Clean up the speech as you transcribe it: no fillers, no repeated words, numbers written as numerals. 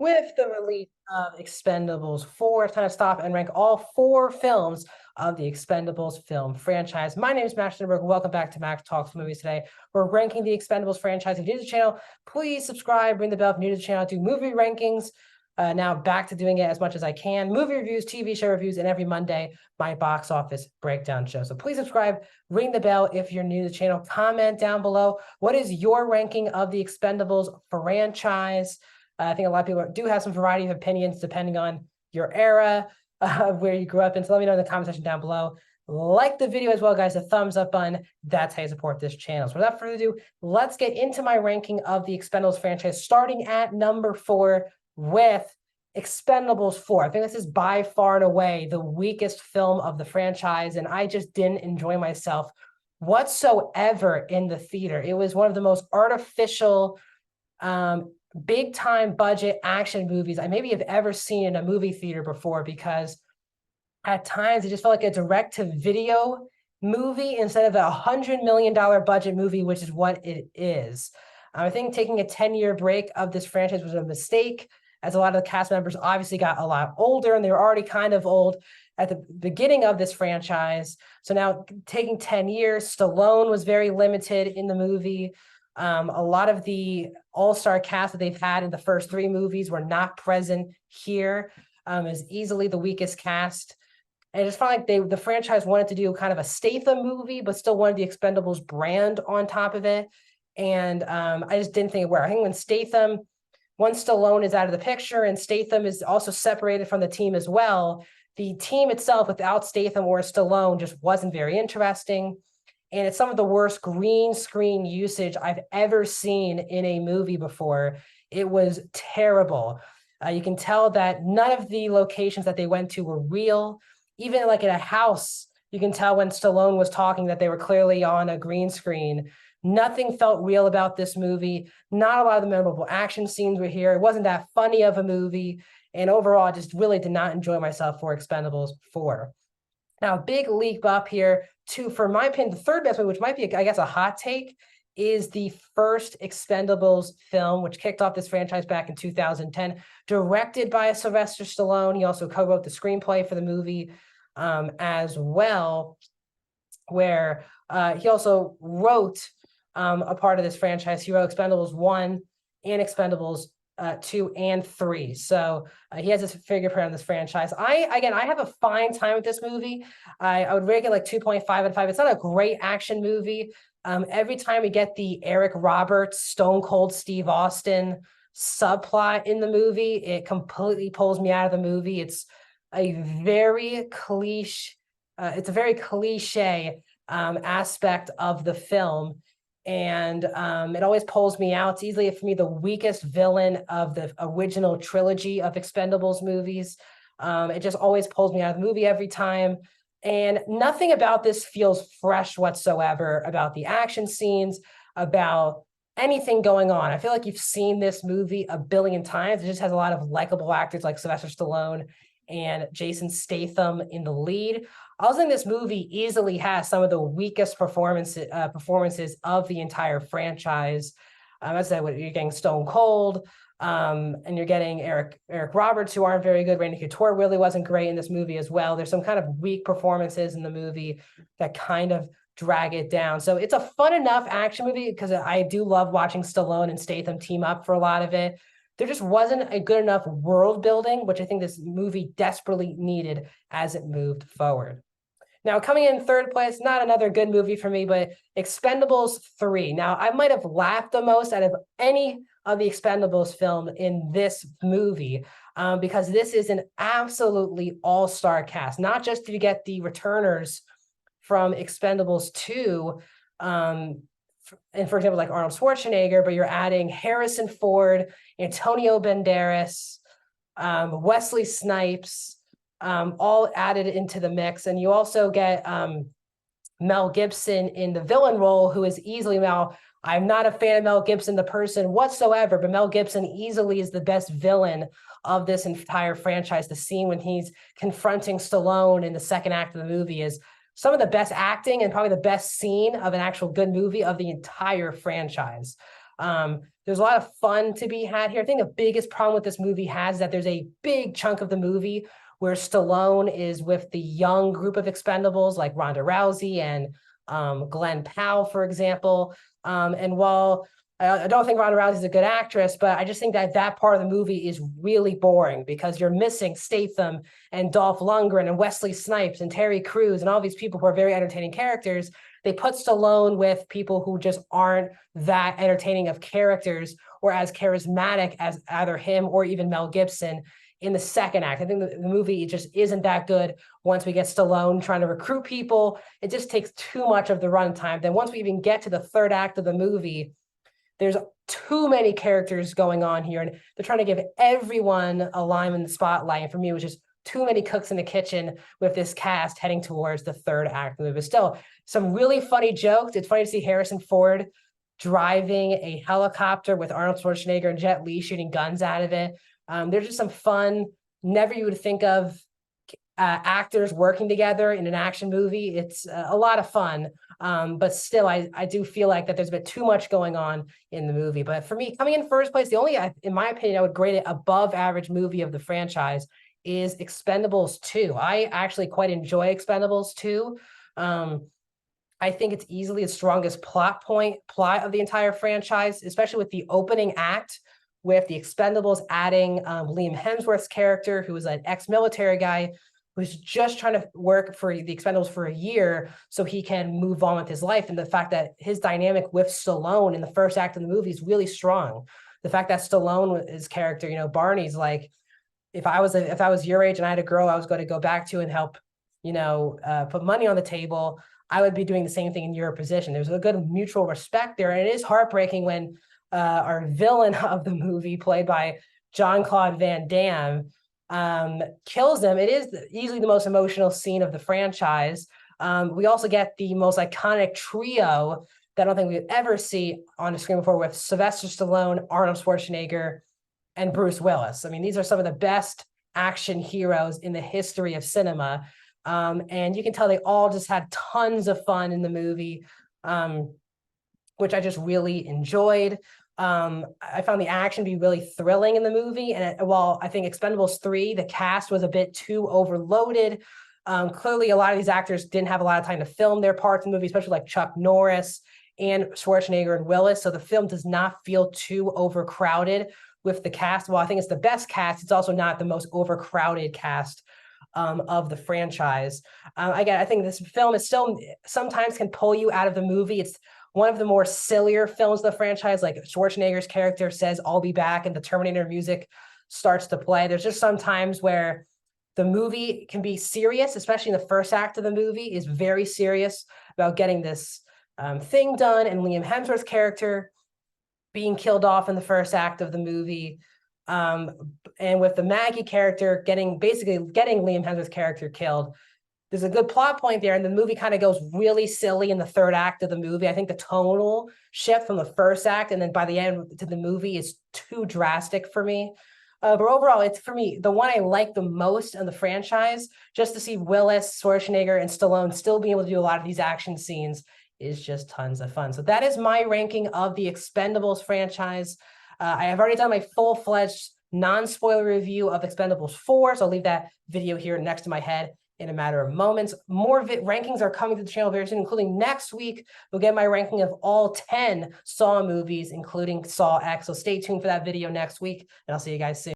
with the release of Expendables 4. It's time to stop and rank all 4 films of the Expendables film franchise. My name is Max Sternberg. Welcome back to Max Talks Movies. Today, we're ranking the Expendables franchise. If you're new to the channel, please subscribe, ring the bell if you're new to the channel. I do movie rankings. Now back to doing it as much as I can. Movie reviews, TV show reviews, and every Monday, my box office breakdown show. So please subscribe, ring the bell if you're new to the channel. Comment down below. What is your ranking of the Expendables franchise? I think a lot of people do have some variety of opinions depending on your era of where you grew up in. So let me know in the comment section down below. Like the video as well, guys, a thumbs up button. That's how you support this channel. So without further ado, let's get into my ranking of the Expendables franchise, starting at number 4 with Expendables 4. I think this is by far and away the weakest film of the franchise, and I just didn't enjoy myself whatsoever in the theater. It was one of the most artificial, big time budget action movies I maybe have ever seen in a movie theater before, because at times it just felt like a direct to video movie instead of a $100 million budget movie, which is what it is. I think taking a 10-year break of this franchise was a mistake, as a lot of the cast members obviously got a lot older, and they were already kind of old at the beginning of this franchise. So now taking 10 years, Stallone was very limited in the movie. A lot of the all-star cast that they've had in the first 3 movies were not present here. Is easily the weakest cast. And it just felt like the franchise wanted to do kind of a Statham movie, but still wanted the Expendables brand on top of it. And I just didn't think it worked. I think once Stallone is out of the picture and Statham is also separated from the team as well, the team itself without Statham or Stallone just wasn't very interesting. And it's some of the worst green screen usage I've ever seen in a movie before. It was terrible. You can tell that none of the locations that they went to were real. Even like in a house, you can tell when Stallone was talking that they were clearly on a green screen. Nothing felt real about this movie. Not a lot of the memorable action scenes were here. It wasn't that funny of a movie. And overall, I just really did not enjoy myself for Expendables 4. Now, a big leap up here to, for my opinion, the third best movie, which might be, I guess, a hot take, is the first Expendables film, which kicked off this franchise back in 2010, directed by Sylvester Stallone. He also co-wrote the screenplay for the movie as well, where he also wrote a part of this franchise. He wrote Expendables 1 and Expendables 2 and 3. So he has his fingerprint on this franchise. I have a fine time with this movie. I would rate it like 2.5 out of 5. It's not a great action movie. Every time we get the Eric Roberts, Stone Cold Steve Austin subplot in the movie, it completely pulls me out of the movie. It's a very cliche, aspect of the film. And it always pulls me out. It's easily, for me, the weakest villain of the original trilogy of Expendables movies. It just always pulls me out of the movie every time. And nothing about this feels fresh whatsoever, about the action scenes, about anything going on. I feel like you've seen this movie a billion times. It just has a lot of likable actors like Sylvester Stallone and Jason Statham in the lead. I was think this movie easily has some of the weakest performances of the entire franchise. As I said, you're getting Stone Cold, and you're getting Eric Roberts, who aren't very good. Randy Couture really wasn't great in this movie as well. There's some kind of weak performances in the movie that kind of drag it down. So it's a fun enough action movie, because I do love watching Stallone and Statham team up for a lot of it. There just wasn't a good enough world building, which I think this movie desperately needed as it moved forward. Now, coming in third place, not another good movie for me, but Expendables 3. Now, I might have laughed the most out of any of the Expendables film in this movie, because this is an absolutely all-star cast. Not just do you get the returners from Expendables 2, and for example, like Arnold Schwarzenegger, but you're adding Harrison Ford, Antonio Banderas, Wesley Snipes, all added into the mix. And you also get Mel Gibson in the villain role, who is easily I'm not a fan of Mel Gibson, the person whatsoever, but Mel Gibson easily is the best villain of this entire franchise. The scene when he's confronting Stallone in the second act of the movie is some of the best acting and probably the best scene of an actual good movie of the entire franchise. There's a lot of fun to be had here. I think the biggest problem with this movie has that there's a big chunk of the movie where Stallone is with the young group of Expendables, like Ronda Rousey and Glenn Powell, for example. And while I don't think Ronda Rousey is a good actress, but I just think that that part of the movie is really boring because you're missing Statham and Dolph Lundgren and Wesley Snipes and Terry Crews and all these people who are very entertaining characters. They put Stallone with people who just aren't that entertaining of characters or as charismatic as either him or even Mel Gibson in the second act. I think the movie just isn't that good once we get Stallone trying to recruit people. It just takes too much of the runtime. Then once we even get to the third act of the movie, there's too many characters going on here, and they're trying to give everyone a line in the spotlight. And for me, it was just too many cooks in the kitchen with this cast heading towards the third act of the movie. But still, some really funny jokes. It's funny to see Harrison Ford driving a helicopter with Arnold Schwarzenegger and Jet Li shooting guns out of it. There's just some fun, never you would think of actors working together in an action movie. It's a lot of fun. But still, I do feel like that there's a bit too much going on in the movie. But for me, coming in first place, the only, in my opinion, I would grade it above average movie of the franchise is Expendables 2. I actually quite enjoy Expendables 2. I think it's easily the strongest plot of the entire franchise, especially with the opening act, with the Expendables adding Liam Hemsworth's character, who was an ex-military guy who's just trying to work for the Expendables for a year so he can move on with his life. And the fact that his dynamic with Stallone in the first act of the movie is really strong. The fact that Stallone, his character, Barney's like, if I was your age and I had a girl I was going to go back to and help, put money on the table, I would be doing the same thing in your position. There's a good mutual respect there. And it is heartbreaking when our villain of the movie, played by Jean-Claude Van Damme, kills them. It is easily the most emotional scene of the franchise. We also get the most iconic trio that I don't think we would ever see on the screen before, with Sylvester Stallone, Arnold Schwarzenegger, and Bruce Willis. I mean, these are some of the best action heroes in the history of cinema. And you can tell they all just had tons of fun in the movie, which I just really enjoyed. I found the action to be really thrilling in the movie. And while I think Expendables 3, the cast was a bit too overloaded, clearly a lot of these actors didn't have a lot of time to film their parts in the movie, especially like Chuck Norris and Schwarzenegger and Willis. So the film does not feel too overcrowded with the cast. While I think it's the best cast, it's also not the most overcrowded cast of the franchise. Again, I think this film is still sometimes can pull you out of the movie. It's one of the more sillier films of the franchise. Like Schwarzenegger's character says, "I'll be back," and the Terminator music starts to play. There's just some times where the movie can be serious, especially in the first act of the movie is very serious about getting this thing done. And Liam Hemsworth's character being killed off in the first act of the movie. And with the Maggie character getting Liam Hemsworth's character killed, there's a good plot point there, and the movie kind of goes really silly in the third act of the movie. I think the tonal shift from the first act and then by the end to the movie is too drastic for me. But overall, it's, for me, the one I like the most in the franchise, just to see Willis, Schwarzenegger, and Stallone still being able to do a lot of these action scenes is just tons of fun. So that is my ranking of the Expendables franchise. I have already done my full-fledged non-spoiler review of Expendables 4, so I'll leave that video here next to my head in a matter of moments. More rankings are coming to the channel very soon, including next week. We'll get my ranking of all 10 Saw movies, including Saw X. So stay tuned for that video next week, and I'll see you guys soon.